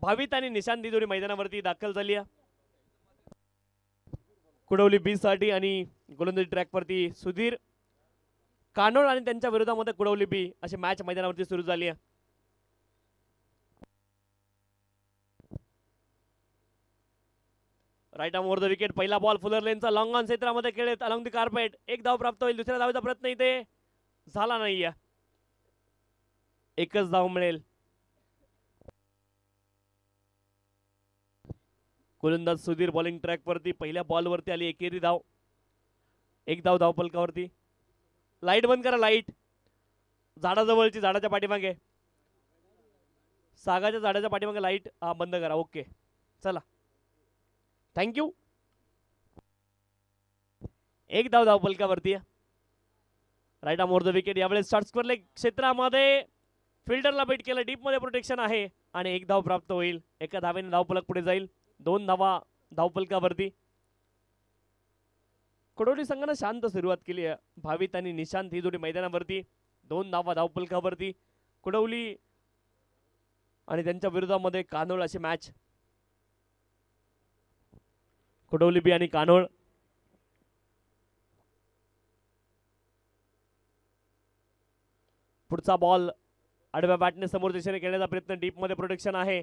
भावित आणि निशांत ही जोडी मैदानावरती दाखल झाली आहे. कुडवली बी साठी आणि गोलंदाजी ट्रॅकवरती सुधीर कानोळ आणि त्यांच्या विरोधामध्ये कुडवली बी अशी मॅच मैदानावरती सुरू झाली आहे. Right arm over the wicket. पहिला बॉल फुलर लेनचा लॉंग ऑन क्षेत्रामध्ये खेळत अलॉंग द कार्पेट. एक धाव प्राप्त होईल. दुसऱ्या धावेचा प्रयत्न इथे झाला नाहीये. एकच धाव मिळेल. गोलंदाज सुधीर बॉलिंग ट्रॅक वरती पहिल्या बॉल वरती आली एकेरी धाव. एक धाव धावपलकावरती. लाईट बंद करा. लाईट झाडाजवळची, झाडाच्या पाठीमागे, सागाच्या झाडाच्या पाठीमागे लाईट बंद करा. ओके चला थँक्यू. एक धाव धावपलकावरती. Right arm over the wicket. यावेळेस शॉर्ट स्क्वेअर लेग क्षेत्रामध्ये फिल्डरला बेट केलं. डीप मध्ये प्रोटेक्शन आहे आणि एक धाव प्राप्त होईल. एका धावेने धावपलक पुढे जाईल. 2 धावा धावपलकावरती. कुडवली संघाने शांत सुरुवात केली आहे. भावित आणि निशांत ही जोडी मैदानावरती. 2 धावा धावपलकावरती. कुडवली आणि त्यांच्या विरोधामध्ये कानोळ अशी मॅच. कुडवली बी आणि कानोळ. पुढचा बॉल आडव्या बॅटने समोर दिशेने खेळण्याचा प्रयत्न. डीप मध्ये प्रोटेक्शन आहे.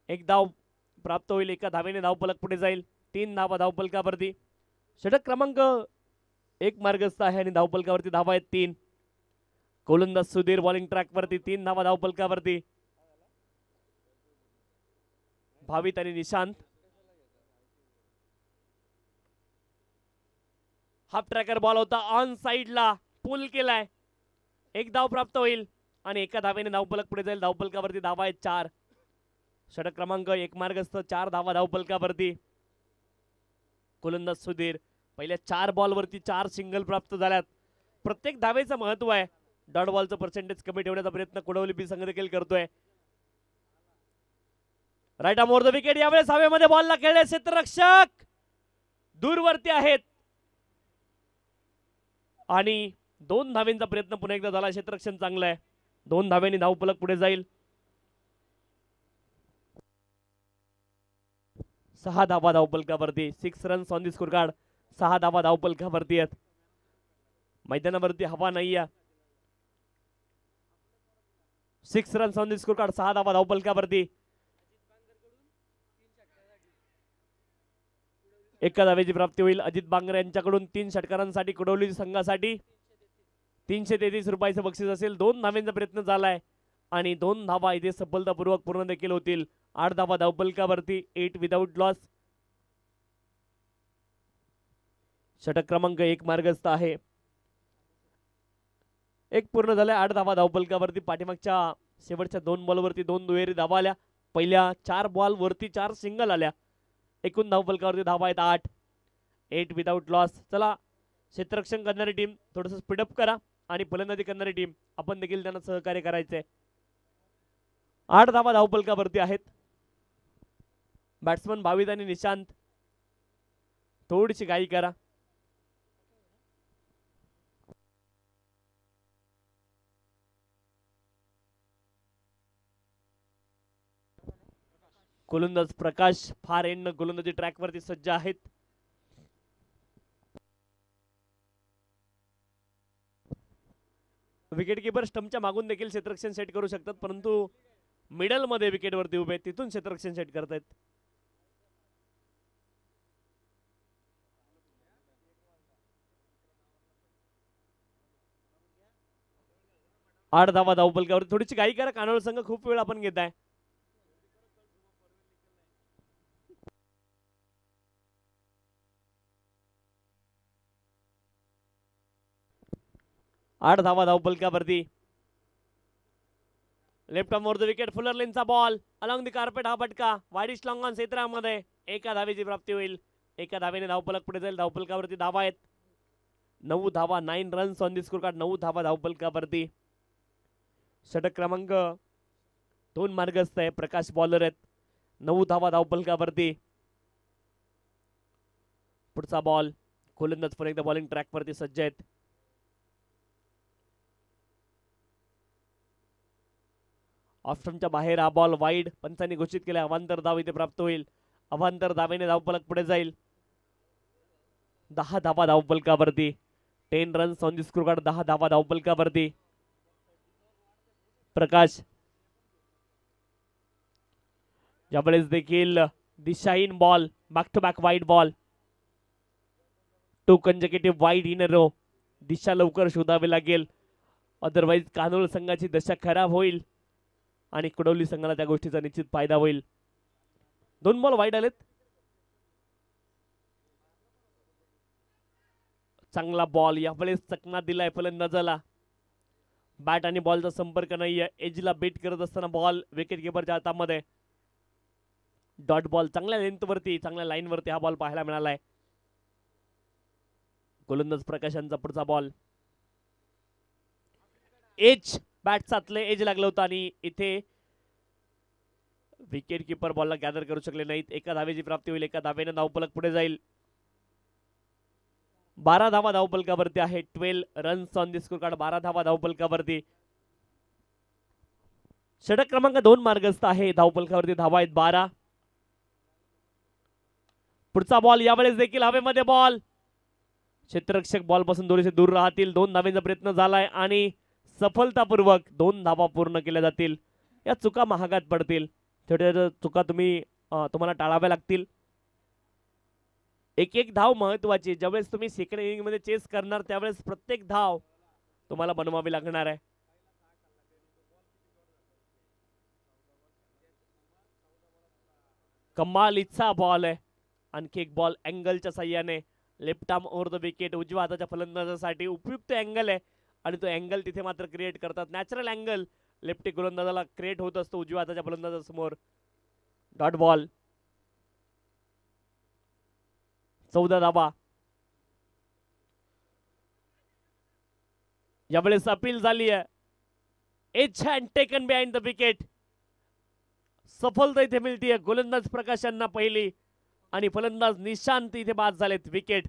एक धाव प्राप्त होईल. एका धावेने धावपलक पुढे जाईल. 3 धावा धावपलकावरती. षटक क्रमांक 1 मार्गस्थ आहे आणि धावपलकावरती धावा आहेत 3. गोलंदाज सुधीर बॉलिंग ट्रॅक वरती. 3 धावा धावपलकावरती. भावित आणि निशांत. हाफ ट्रॅकर बॉल होता. ऑन साइडला पुल केलाय. एक धाव प्राप्त होईल आणि एका धावेने धावपलक पुढे जाईल. धावपलकावरती धावा आहेत 4. षटक क्रमांक 1 मार्गस्थ. 4 धावा धावपलकावरती. गोलंदाज सुधीर पहिल्या 4 बॉल वरती 4 सिंगल प्राप्त झाल्यात. प्रत्येक धावेचं महत्व आहे. डॉट बॉलचं पर्सेंटेज कमी ठेवण्याचा प्रयत्न कुडवली बी संघ देखील करतोय. Right arm over the wicket. यावेळेस हवेमध्ये बॉलला खेळले. क्षेत्ररक्षक दूरवरती आहेत आणि 2 धावेंचा प्रयत्न पुन्हा एकदा झाला. क्षेत्ररक्षण चांगलं आहे. 2 धावेंनी धावपलक पुढे जाईल. 6 धावा धावपलकावरती. 6 runs on the score card. 6 धावा धावपलकावरती आहेत. मैदानावरती हवा नाही आहे. 6 runs on the score card. 6 धावा धावपलकावरती. एका धावेची प्राप्ती होईल. अजित बांगरे यांच्याकडून 3 षटकारांसाठी कुडवली संघासाठी 333 रुपयाचं बक्षीस असेल. 2 धावेंचा प्रयत्न झालाय आणि 2 धावा इथे सफलतापूर्वक पूर्ण देखील होतील. 8 धावा धावपलकावरती. 8 विदाउट लॉस. षटक क्रमांक 1 मार्गस्थ आहे. 1 पूर्ण झालाय. 8 धावा धावपलकावरती. पाठीमागच्या शेवटच्या 2 बॉलवरती 2 दुहेरी धावा आल्या. पहिल्या 4 बॉल वरती 4 सिंगल आल्या. एकूण धावपलकावरती धावा आहेत 8. 8 विदाउट लॉस. चला क्षेत्ररक्षण करणारी टीम थोडंसं स्पीडअप करा आणि फलंदाजी करणारी टीम आपण देखील त्यांना सहकार्य करायचंय. 8 धावा धावपलकावरती आहेत. बॅट्समन भावित आणि निशांत थोडीशी घाई करा. गोलंदाज प्रकाश फार एंड गोलंदाजी ट्रॅक वरती सज्ज आहेत. विकेट किपर स्टंपच्या मागून देखील क्षेत्ररक्षण सेट करू शकतात, परंतु मिडल मध्ये विकेट वरती उभे तिथून क्षेत्ररक्षण सेट करतायत. आठ धावा धावपलकावर. थोडीशी घाई करा. कानोळ संघ खूप वेळ आपण घेत आहे. आठ धावा धावपलकावरती. Left arm over the wicket. Fuller लेनचा बॉल अलॉंग द कार्पेट. हा फटका वाईडिश लॉंग ऑन क्षेत्रामध्ये. एका धावेची प्राप्ती होईल. एका धावेने धावपलक पुढे जाईल. धावपलकावरती धावा आहेत 9 धावा. 9 runs on the score card. 9 धावा धावपलकावरती. षटक क्रमांक 2 मार्गस्थ आहे. प्रकाश बॉलर आहेत. 9 धावा धावपलकावरती. पुढचा बॉल. गोलंदाज पुन्हा एकदा बॉलिंग ट्रॅक वरती सज्ज आहेत. ऑफ स्टंपच्या बाहेर हा बॉल वाईड, पंचांनी घोषित केला. अवांतर धाव इथे प्राप्त होईल. अवांतर धावेने धावफलक पुढे जाईल. 10 धावा धावफलकावरती. 10 runs on the score card. 10 धावा धावफलकावरती. प्रकाश यावेळेस देखील दिशाहीन ball, back to back wide ball, 2 consecutive wide in a row. दिशा लवकर शोधावी लागेल, अदरवाईज कानोल संघाची दशा खराब होईल आणि कुडवली संघाला त्या गोष्टीचा निश्चित फायदा होईल. 2 बॉल वाईड आलेत. चांगला बॉल यावेळेस चकना दिलाय फलंदाजाला. बॅट आणि बॉलचा संपर्क नाहीये. एजला बेट करत असताना बॉल विकेट किपरच्या हातामध्ये. डॉट बॉल चांगल्या लेंथवरती, चांगल्या लाईनवरती हा बॉल पाहायला मिळालाय. गोलंदाज प्रकाशांचा पुढचा बॉल. एज बॅट साचले, एज लागलं होतं आणि इथे विकेट किपर बॉलला गॅदर करू शकले नाहीत. एका धावेची प्राप्ती होईल. एका धावेने धावफलक पुढे जाईल. 12 धावा धावफलकावरती आहे. 12 runs on the score card. 12 धावा धावफलकावरती. षटक क्रमांक 2 मार्गस्थ आहे. धावफलकावरती धावा आहेत 12. पुढचा बॉल यावेळेस देखील हवेमध्ये बॉल. क्षेत्ररक्षक बॉल पासून थोडेसे दूर राहतील. 2 धावेचा प्रयत्न झालाय आणि सफलतापूर्वक 2 धावा पूर्ण केल्या जातील. या चुका महागात पडतील. छोट्या छोट्या चुका तुम्हाला टाळाव्या लागतील. एक एक धाव महत्वाची. ज्यावेळेस तुम्ही सेकंड इनिंग मध्ये चेस करणार त्यावेळेस प्रत्येक धाव तुम्हाला बनवावी लागणार आहे. कमाल इच्छा बॉल आहे. आणखी एक बॉल अँगलच्या साह्याने. Left arm over the wicket. उजव्या हाताच्या फलंदाजासाठी उपयुक्त अँगल आहे आणि तो अँगल तिथे मात्र क्रिएट करतात. नॅचरल अँगल लेफ्टी गोलंदाजाला क्रिएट होत असतो उजव्या हाताच्या फलंदाजासमोर. Dot ball. 14 धावा. यावेळेस अपील झाली आहे. Edge and taken behind the wicket. सफलता इथे मिळतीये. गोलंदाज प्रकाशांना पहिली आणि फलंदाज निशांत इथे बाद झालेत. विकेट.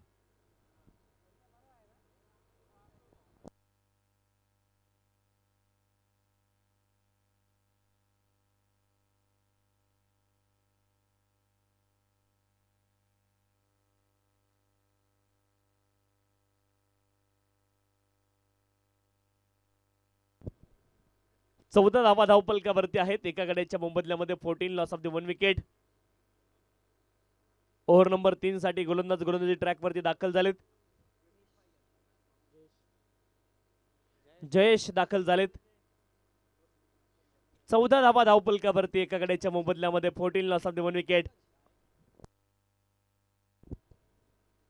चौदा धावा धावफलकावरती आहेत. एका गड्याच्या मोबदल्यामध्ये 14 loss of the 1 wicket. Over number 3 साठी गोलंदाजी ट्रॅकवरती दाखल झालेत. जयेश दाखल झालेत. 14 धावा धावफलकावरती एका गड्याच्या मोबदल्यामध्ये 14 लॉस ऑफ द 1 विकेट.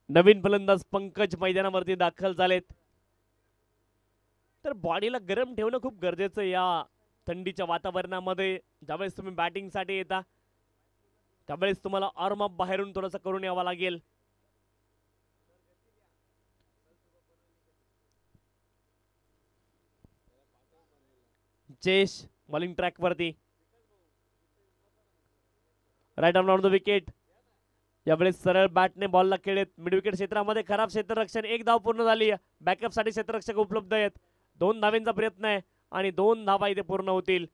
नवीन फलंदाज पंकज मैदानावरती दाखल झालेत. तर बॉडीला गरम ठेवणं खूप गरजेचं या थंडीच्या वातावरणामध्ये. ज्यावेळेस तुम्ही बॅटिंग साठी येता त्यावेळेस तुम्हाला आर्म अप बाहेरून थोडंसं करून यावं लागेल. जयेश बॉलिंग ट्रॅक वरती. Right arm on the wicket. यावेळेस सरळ बॅटने बॉलला खेळत. मिड विकेट क्षेत्रामध्ये खराब क्षेत्ररक्षण. 1 धाव पूर्ण झाली. बॅकअप साठी क्षेत्ररक्षक उपलब्ध आहेत. 2 धावेंचा प्रयत्न आहे आणि 2 धावा इथे पूर्ण होतील.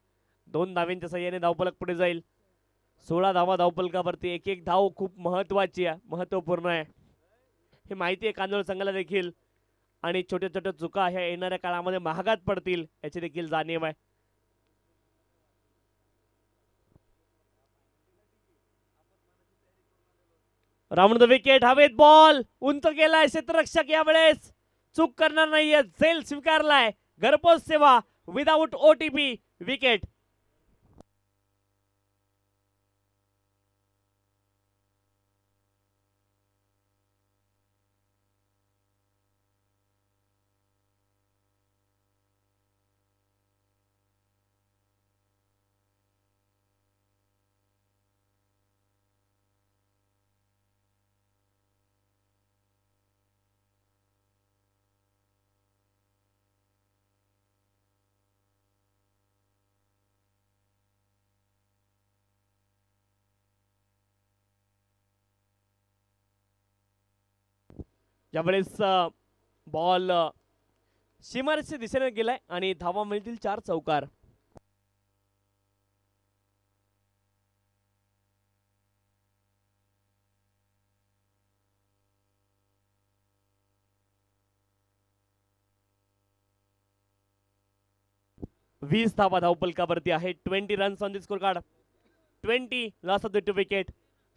2 धावेंच्या सहाय्याने धावफलक पुढे जाईल. 16 धावा धावफलकावरती. एक एक धाव खूप महत्वाची आहे, महत्वपूर्ण आहे. हे माहिती आहे कांदोळ संघाला देखील आणि छोट्या छोट्या चुका ह्या येणाऱ्या काळामध्ये महागात पडतील याची देखील जाणीव आहे. Round the wicket. हवेत बॉल उंच केलाय. क्षेत्ररक्षक यावेळेस चूक करणार नाहीये. झेल स्वीकारलाय. घरपोच सेवा विदाउट ओटीपी. विकेट. यावेळेस बॉल सीमारेषेच्या दिशेने गेलाय आणि धावा मिळतील 4 चौकार. 20 धावा धावफलकावरती आहे. 20 runs on the score card. 20 loss of the 2 wicket.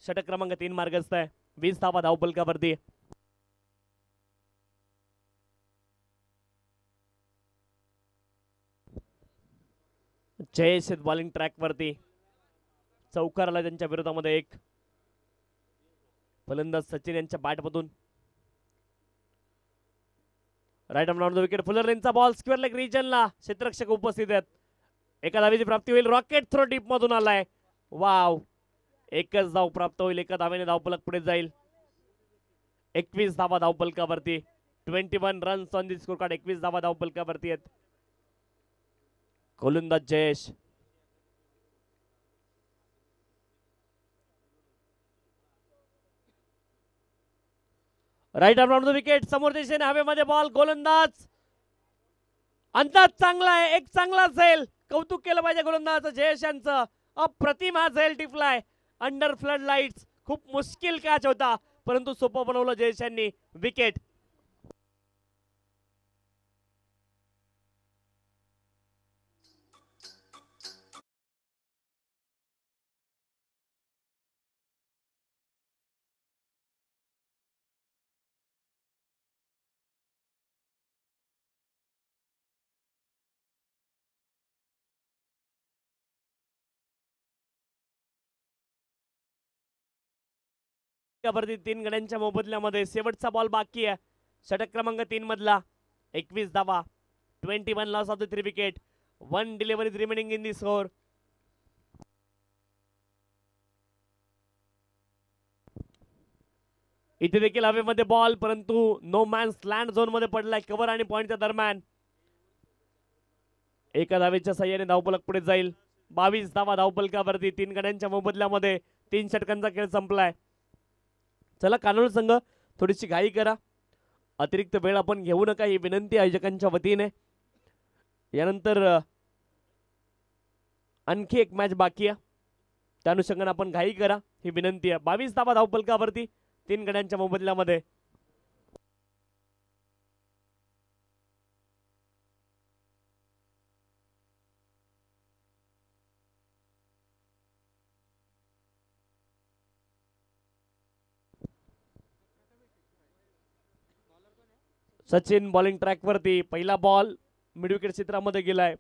षटक क्रमांक 3 मार्गस्थ आहे. 20 धावा धावफलकावरती. जयेश बॉलिंग ट्रॅक वरती. चौकाराला त्यांच्या विरोधामध्ये एक. फलंदाज सचिन यांच्या बॅटमधून right arm on the wicket. Fuller लेनचा बॉल स्क्वेअर लेग रिजनला. क्षेत्ररक्षक उपस्थित आहेत. एका धावेची प्राप्ती होईल. रॉकेट थ्रो डीप मधून आलाय. वाव. एकच धाव प्राप्त होईल. एका धावेने धावफलक पुढे जाईल. 21 धावा धावफलकावरती. 21 runs on the score card. 21 धावा धावफलकावरती आहेत. गोलंदाज Jayesh. Right arm on the wicket. समोर दिशेने हवेमध्ये बॉल. गोलंदाज अंदाज चांगला आहे. एक चांगला झेल. कौतुक केलं पाहिजे गोलंदाज जयेश यांचं. अप्रतिम हा झेल टिपलाय अंडर फ्लड लाईट्स. खूप मुश्किल कॅच होता परंतु सोपं बनवलं जयेश यांनी. विकेट. वरती 3 गड्यांच्या मोबदल्यामध्ये शेवटचा बॉल बाकी आहे. षटक क्रमांक 3 मधला. 21 धावा. 21 loss of the 3 wicket. 1 delivery remaining in the score. इथे देखील हवेमध्ये बॉल परंतु नो मॅन्स लँड झोन मध्ये पडलाय. कव्हर आणि पॉइंटच्या दरम्यान. एका धावेच्या साह्याने धावफलक पुढे जाईल. 22 धावा धावफलकावरती. 3 गड्यांच्या मोबदल्यामध्ये 3 षटकांचा खेळ संपलाय. चला कानोल संघ थोडीशी घाई करा. अतिरिक्त वेळ आपण घेऊ नका ही विनंती आयोजकांच्या वतीने. यानंतर आणखी एक मॅच बाकी आहे. त्या अनुषंगाने आपण घाई करा ही विनंती आहे. 22 धावा धावफलकावरती 3 गड्यांच्या मोबदल्यामध्ये. सचिन बॉलिंग ट्रॅक वरती. पहिला बॉल मिड विकेट क्षेत्रामध्ये गेलाय.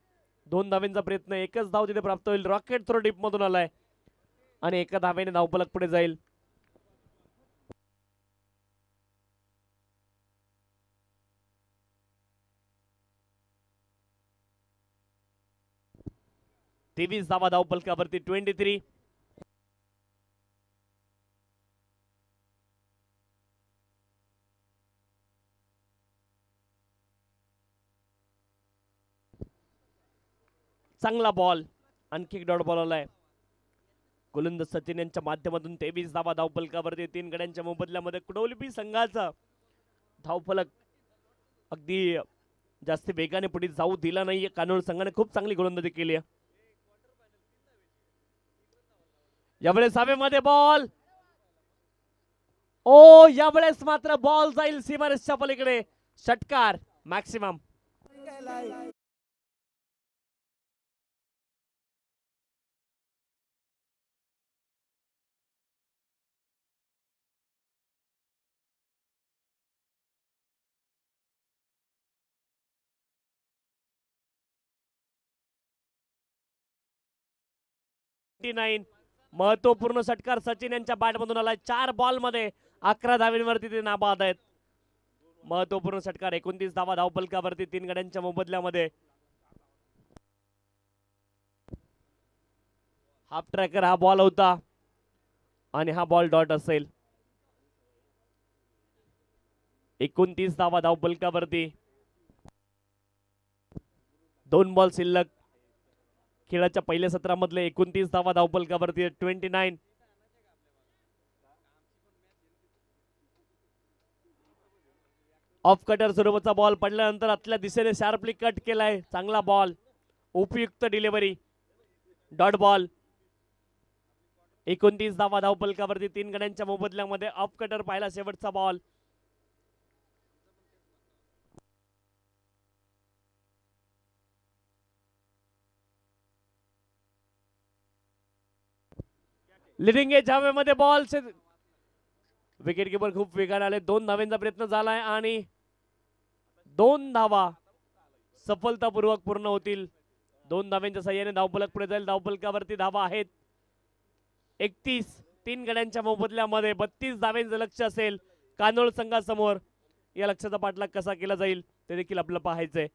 2 धावेंचा प्रयत्न. एकच धाव तिथे प्राप्त होईल. रॉकेट थ्रो डीप मधून आलाय आणि एका धावेने धावफलक पुढे जाईल. तेवीस धावा धावफलकावरती. 23. चांगला बॉल. आणखी एक डॉट बॉल आलाय. गोलंदाज सचिन यांच्या माध्यमातून 23 धावा धावफलकावरती. 3 गड्यांच्या मोबदल्यामध्ये कुडवली संघाचा धावफलक अगदी जास्त वेगाने पुढे जाऊ दिला नाहीये. कानोल संघाने खूप चांगली गोलंदाजी केली आहे. यावेळेस हवेमध्ये बॉल. ओ यावेळेस मात्र बॉल जाईल सीमारेषच्या पलीकडे. षटकार मॅक्सिमम. महत्वपूर्ण षटकार सचिन यांच्या बॅटमधून आलाय. 4 बॉल मध्ये 11 धावेंवरती ते नाबाद आहेत. महत्वपूर्ण षटकार. 29 धावा धावफलकावरती 3 गड्यांच्या मोबदल्यामध्ये. हाफ ट्रॅकर हा बॉल होता आणि हा बॉल डॉट असेल. 29 धावा धावफलकावरती. 2 बॉल शिल्लक. खेळाच्या पहिल्या सत्रामधले 29 धावा धावफलकावरती. 29. ऑफ कटर स्वरूपाचा बॉल पडल्यानंतर आतल्या दिशेने शार्पली कट केलाय. चांगला बॉल. उपयुक्त डिलिव्हरी. Dot ball. 29 धावा धावफलकावरती. 3 गड्यांच्या मोबदल्यामध्ये ऑफ कटर पाहिला. शेवटचा बॉल. लिडिंग एज हवेमध्ये बॉल विकेट किपर खूप वेगाने आले 2 धावांचा प्रयत्न झालाय आणि 2 धावा सफलतापूर्वक पूर्ण होतील 2 धावांच्या साह्याने धावफलक पुढे जाईल धावफलकावरती धावा आहेत 31 3 गड्यांच्या मोबदल्यामध्ये 32 धावांचं लक्ष असेल कानोळ संघासमोर या लक्ष्याचा पाठलाग कसा केला जाईल ते देखील आपल्याला पाहायचंय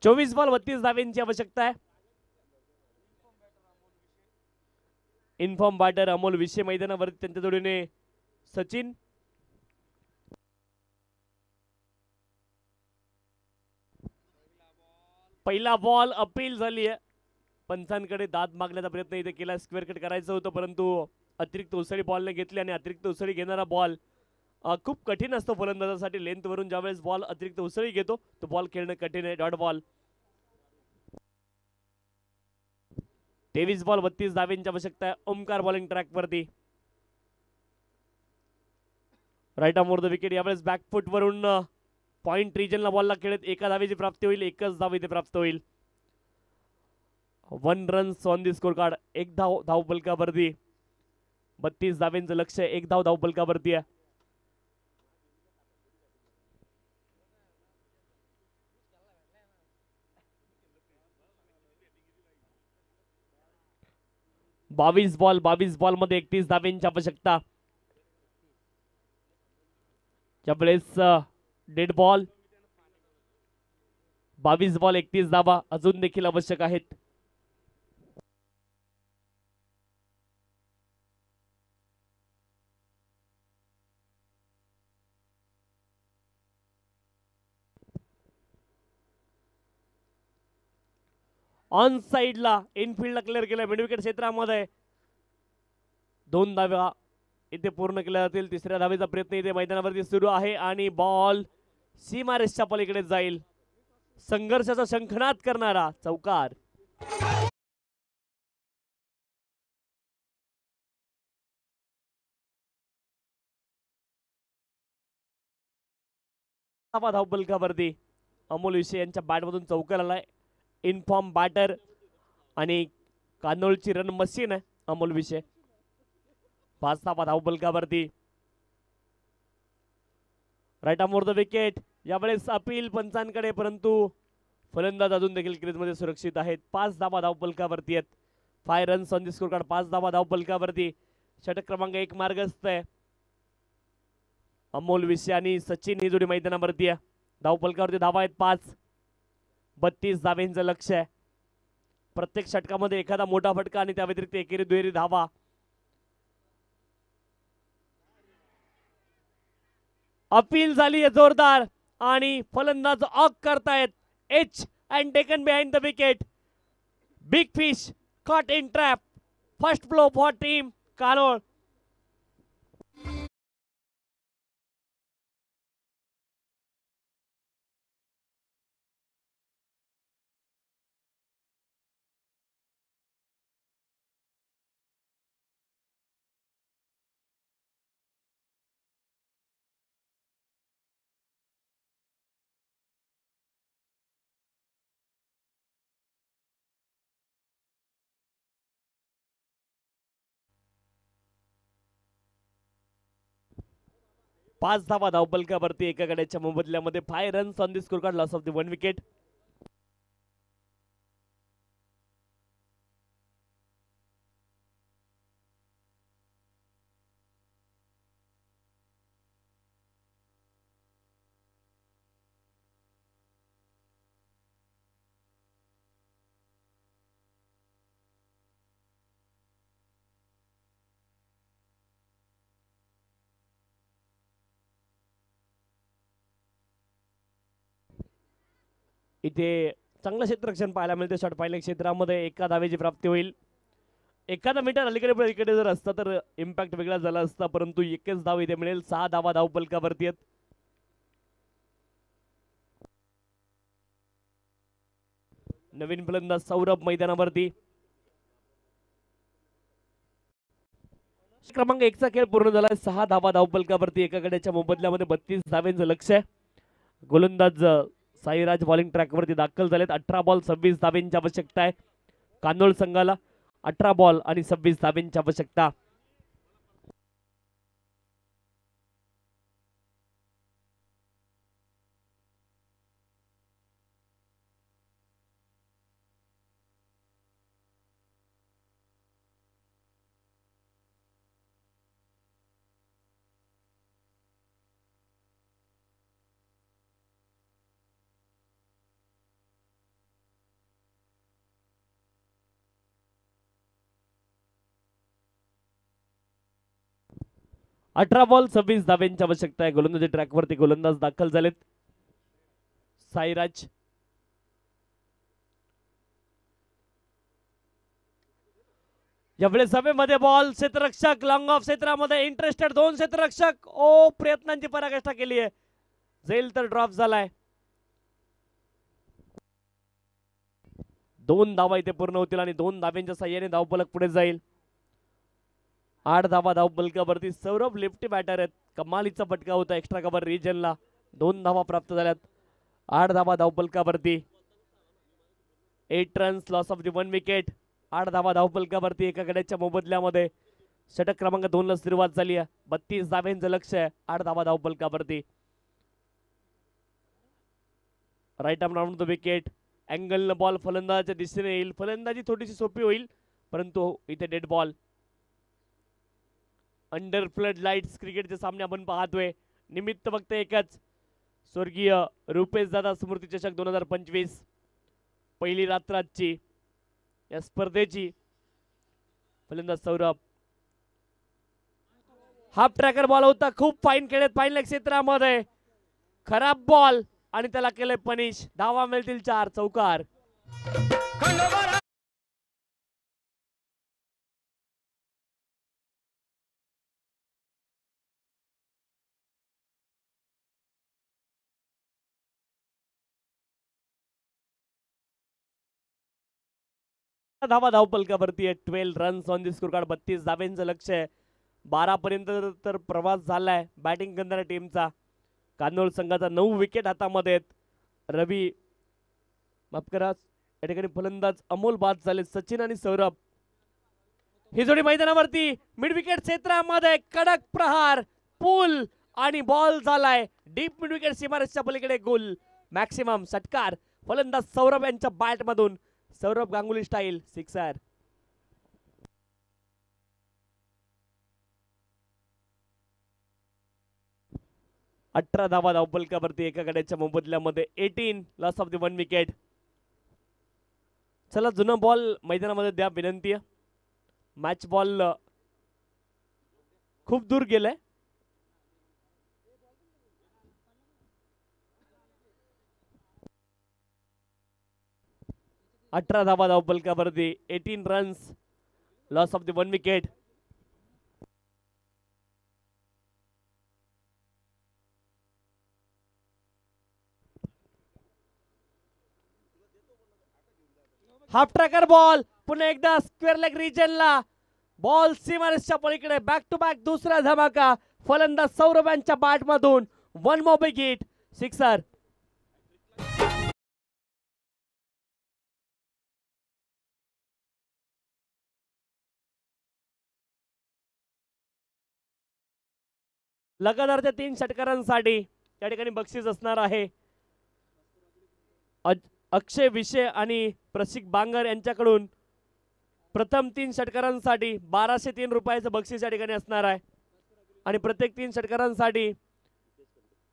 चोवीस बॉल 32 धावांची आवश्यकता आहे इन्फॉर्म बॅटर अमोल विषय मैदानावरती त्यांच्या जोडीने सचिन पहिला बॉल अपील झाली आहे पंचांकडे दाद मागण्याचा प्रयत्न इथे केला स्क्वेअर कट करायचं होतं परंतु अतिरिक्त उसळी बॉलने घेतली आणि अतिरिक्त उसळी घेणारा बॉल खूप कठीण असतो फलंदाजासाठी लेंथ वरून ज्यावेळेस बॉल अतिरिक्त उसळी घेतो तो बॉल खेळणं कठीण आहे डॉट बॉल 23 बॉल 32 धावांची आवश्यकता आहे ओमकार बॉलिंग ट्रॅक वरती राईट आर्म द विकेट यावेळेस बॅकफुट वरून पॉइंट रिजनला बॉलला खेळत एका धावेची प्राप्ती होईल एकच धाव इथे प्राप्त होईल 1 runs on the score card एक धाव फलकावरती 32 धावांचं लक्ष एक धाव फलकावरती आहे बावीस बॉल मध्ये 31 धावांची आवश्यकता त्यावेळेस डेड बॉल 22 बॉल 31 धावा अजून देखील आवश्यक आहेत ऑन साइडला इनफिल्डला क्लिअर केलं मिड विकेट क्षेत्रामध्ये. 2 धावा इथे पूर्ण केल्या जातील. तिसऱ्या धावेचा प्रयत्न इथे मैदानावरती सुरू आहे आणि बॉल सीमारेषच्या पलीकडे जाईल. संघर्षाचा शंखनाद करणारा चौकार. धावफलकावरती अमोल विषय यांच्या बॅटमधून चौकार आलाय. इनफॉर्म बॅटर आणि कानोळची रन मशीन आहे अमोल विषय. 5 धावा धावफलकावरती. Right arm the wicket. यावेळेस अपील पंचांकडे, परंतु फलंदाज अजून देखील क्रीजमध्ये सुरक्षित आहेत. 5 धावा धावफलकावरती आहेत. 5 runs on the score card. 5 धावा धावफलकावरती. षटक क्रमांक 1 मार्गस्थ आहे. अमोल विषय आणि सचिन ही जोडी मैदानावरती आहे. धावफलकावरती धावा आहेत 5. 32 धावेंचं लक्ष आहे. प्रत्येक षटकामध्ये एखादा मोठा फटका आणि त्या व्यतिरिक्त एकेरी दुहेरी धावा. अपील झाली आहे जोरदार आणि फलंदाज ऑक करतायत. H and taken behind the wicket. Big fish caught in trap. First blow for team कानोळ. पाच धावा धावफलकावरती एका गड्याच्या मोबदल्यामध्ये. 5 runs on the score card. Loss of the 1 wicket. इथे चांगलं क्षेत्ररक्षण पाहायला मिळते. शॉट पाहिल्या क्षेत्रामध्ये एका धावेची प्राप्ती होईल. एखादा मीटर अलीकडे पलीकडे जर असता तर इम्पॅक्ट वेगळा झाला असता, परंतु एकच धाव इथे मिळेल. 6 धावा धावफलकावरती आहेत. नवीन फलंदाज सौरभ मैदानावरती. क्रमांक 1 चा खेळ पूर्ण झाला. 6 धावा धावफलकावरती एका गड्याच्या मोबदल्यामध्ये. 32 धावेंचं लक्ष आहे. गोलंदाज साईराज बॉलिंग ट्रॅकवरती दाखल झालेत. 18 बॉल 26 धावेंची आवश्यकता आहे कानोळ संघाला. 18 बॉल आणि 26 धावेंची आवश्यकता. अठरा बॉल 26 धावेंची आवश्यकता आहे. गोलंदाजी ट्रॅकवरती गोलंदाज दाखल झालेत. साईराज यावेळेस सभेमध्ये बॉल. क्षेत्ररक्षक लॉंग ऑफ क्षेत्रामध्ये इंटरेस्टेड. 2 क्षेत्ररक्षक. ओ प्रयत्नांची पराकाष्ठा केली आहे. जाईल तर ड्रॉप झालाय. 2 धावा इथे पूर्ण होतील आणि 2 धाव्यांच्या साह्याने धावफलक पुढे जाईल. 8 धावा धावफलकावरती. सौरभ लेफ्टी बॅटर आहेत. कमालीचा फटका होता एक्स्ट्रा कव्हर रिजनला. 2 धावा प्राप्त झाल्यात. 8 धावा धावफलकावरती. 8 runs loss of the 1 wicket. 8 धावा धावफलकावरती एका गड्याच्या मोबदल्यामध्ये. षटक क्रमांक 2 ला सुरुवात झाली आहे. 32 धाव्यांचं लक्ष आहे. 8 धावा धावफलकावरती. Right arm round the wicket. Angle न बॉल फलंदाजाच्या दिशेने येईल. फलंदाजी थोडीशी सोपी होईल, परंतु इथे dead ball. Under flood lights क्रिकेटचे सामने आपण पाहतोय. निमित्त फक्त एकच. स्वर्गीय रुपेश दादा स्मृती चषक 2025 पहिली रात्र आजची या स्पर्धेची. फलंदाज सौरभ. हाफ ट्रॅकर बॉल होता. खूप फाईन खेळत फाईन क्षेत्रामध्ये. खराब बॉल आणि त्याला केले पनिश. धावा मिळतील 4. चौकार. धावा धावपलकावरती आहे. 12 runs on the score card. 32 धाव्यांचं लक्ष आहे. 12 पर्यंत तर प्रवास झालाय बॅटिंग करणाऱ्या टीमचा. कान्होल संघाचा 9 विकेट हातामध्ये आहेत. रवी माफ करा या ठिकाणी फलंदाज अमोल बाद झाले. सचिन आणि सौरभ ही जोडी मैदानावरती मिड विकेट क्षेत्रामध्ये कडक प्रहार पूल आणि बॉल झालाय डीप मिड विकेट सीमारेषच्या पलीकडे गोल. मॅक्सिमम षटकार फलंदाज सौरभ यांच्या बॅट मधून. Saurabh Ganguly style sixer. अठरा धावा धावपलकावरती एका गड्याच्या मोबदल्यामध्ये 18 लॉस ऑफ द 1 विकेट. चला जुना बॉल मैदानामध्ये द्या विनंती आहे. मॅच बॉल खूप दूर गेलाय. अठरा धावा धावपलकावरती 18 runs loss of the 1 wicket. Half tracker ball पुन्हा एकदा स्क्वेअर लेग रिजनला. बॉल सीमारेषच्या पलीकडे. बॅक टू बॅक दुसरा धमाका फलंदाज सौरभ यांच्या बॅट मधून. 1 मोर विकेट सिक्सर. लगातारच्या 3 षटकारांसाठी या ठिकाणी बक्षीस असणार आहे. अक्षय विषय आणि प्रशिक बांगर यांच्याकडून प्रथम 3 षटकारांसाठी 1203 रुपयाचं बक्षीस या ठिकाणी असणार आहे. आणि प्रत्येक 3 षटकारांसाठी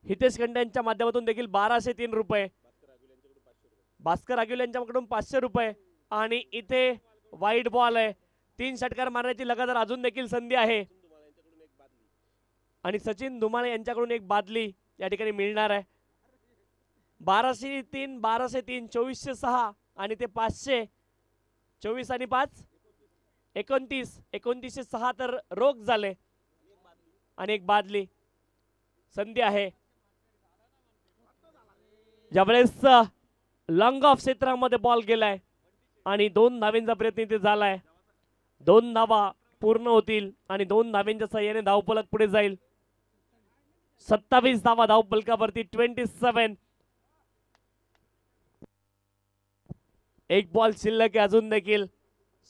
हितेश खंडे यांच्या माध्यमातून देखील 1203 रुपये. भास्कर आगिल यांच्याकडून 500 रुपये. आणि इथे वाईट बॉल आहे. 3 षटकार मारण्याची लगातार अजून देखील संधी आहे. आणि सचिन धुमाळे यांच्याकडून एक बादली या ठिकाणी मिळणार आहे. 1203 1203 2406 आणि ते 500 24 आणि 5 29 2906 तर रोख झाले. आणि एक बादली संधी आहे. ज्यावेळेस लॉंग ऑफ क्षेत्रामध्ये बॉल गेलाय आणि 2 धावेंचा प्रयत्न इथे झालाय. 2 धावा पूर्ण होतील आणि 2 धावेंच्या सहाय्याने धावफलक पुढे जाईल. 27 धावा धावफलकावरती 27. एक बॉल शिल्लक आहे अजून देखील.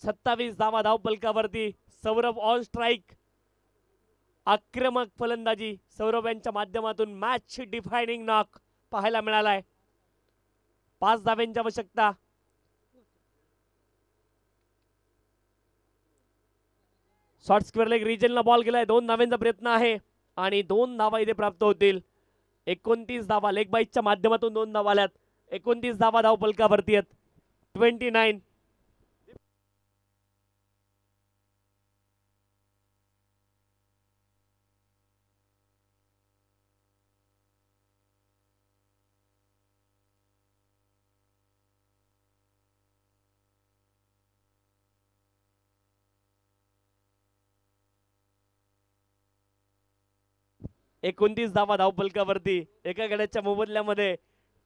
27 धावा धावफलकावरती. Saurabh on strike. आक्रमक फलंदाजी सौरभ यांच्या माध्यमातून मॅच डिफायनिंग नॉक पाहायला मिळालाय. 5 धाव्यांची आवश्यकता. शॉर्ट स्क्वेअर लेग रिजनला बॉल गेलाय. 2 धाव्यांचा प्रयत्न आहे आणि 2 धावा इथे प्राप्त होतील. 29 धावा लेग बाईटच्या माध्यमातून 2 धावा आल्यात. 29 धावा धावफलकावरती आहेत. 29. एकोणतीस धावा धावफलकावरती एका गड्याच्या मोबदल्यामध्ये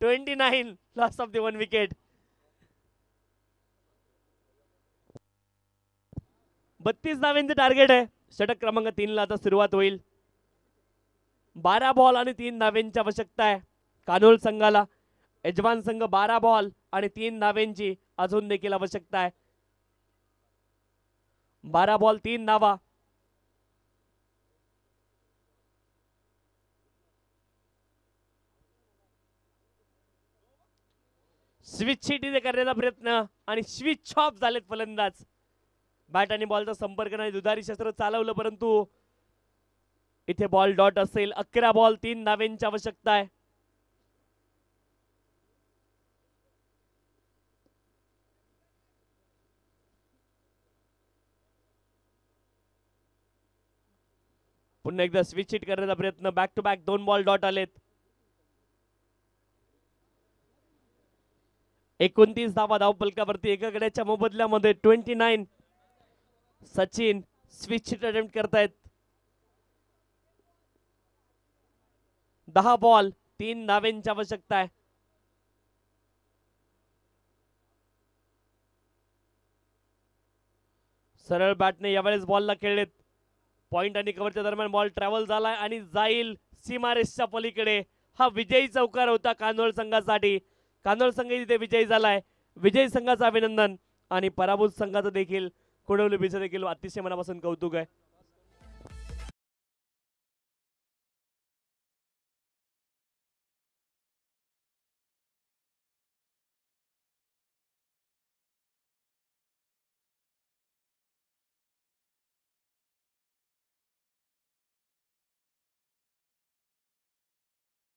29 लॉस ऑफ द 1 विकेट. 32 धाव्यांचे टार्गेट आहे. षटक क्रमांक 3 ला आता सुरुवात होईल. 12 बॉल आणि 3 धाव्यांची आवश्यकता आहे कान्होल संघाला. यजमान संघ 12 बॉल आणि 3 धाव्यांची अजून देखील आवश्यकता आहे. 12 बॉल 3 धावा. स्विच हिट इथे करण्याचा प्रयत्न आणि स्विच ऑफ झालेत फलंदाज. बॅट आणि बॉलचा संपर्क नाही. दुधारी शस्त्र चालवलं परंतु इथे बॉल डॉट असेल. 11 बॉल 3 धाव्यांची आवश्यकता आहे. पुन्हा एकदा स्विच हिट करण्याचा प्रयत्न. Back to back 2 ball dot आलेत. 29 धावा धावफलकावरती. एका गड्याच्या मोबदल्यामध्ये 29. सचिन स्विच अटेम्प्ट करतायत. 10 बॉल 3 धावांची आवश्यकता आहे. सरळ बॅटने यावेळेस बॉलला खेळलेत. पॉइंट आणि कव्हरच्या दरम्यान बॉल ट्रॅव्हल झालाय आणि जाईल सीमारेषच्या पलीकडे. हा विजयी चौकार होता कानोळ संघासाठी. कानोळ संघ इथे विजयी झालाय. विजयी संघाचं अभिनंदन आणि पराभूत संघाचं देखील कोडवली बीचं देखील अतिशय मनापासून कौतुक आहे.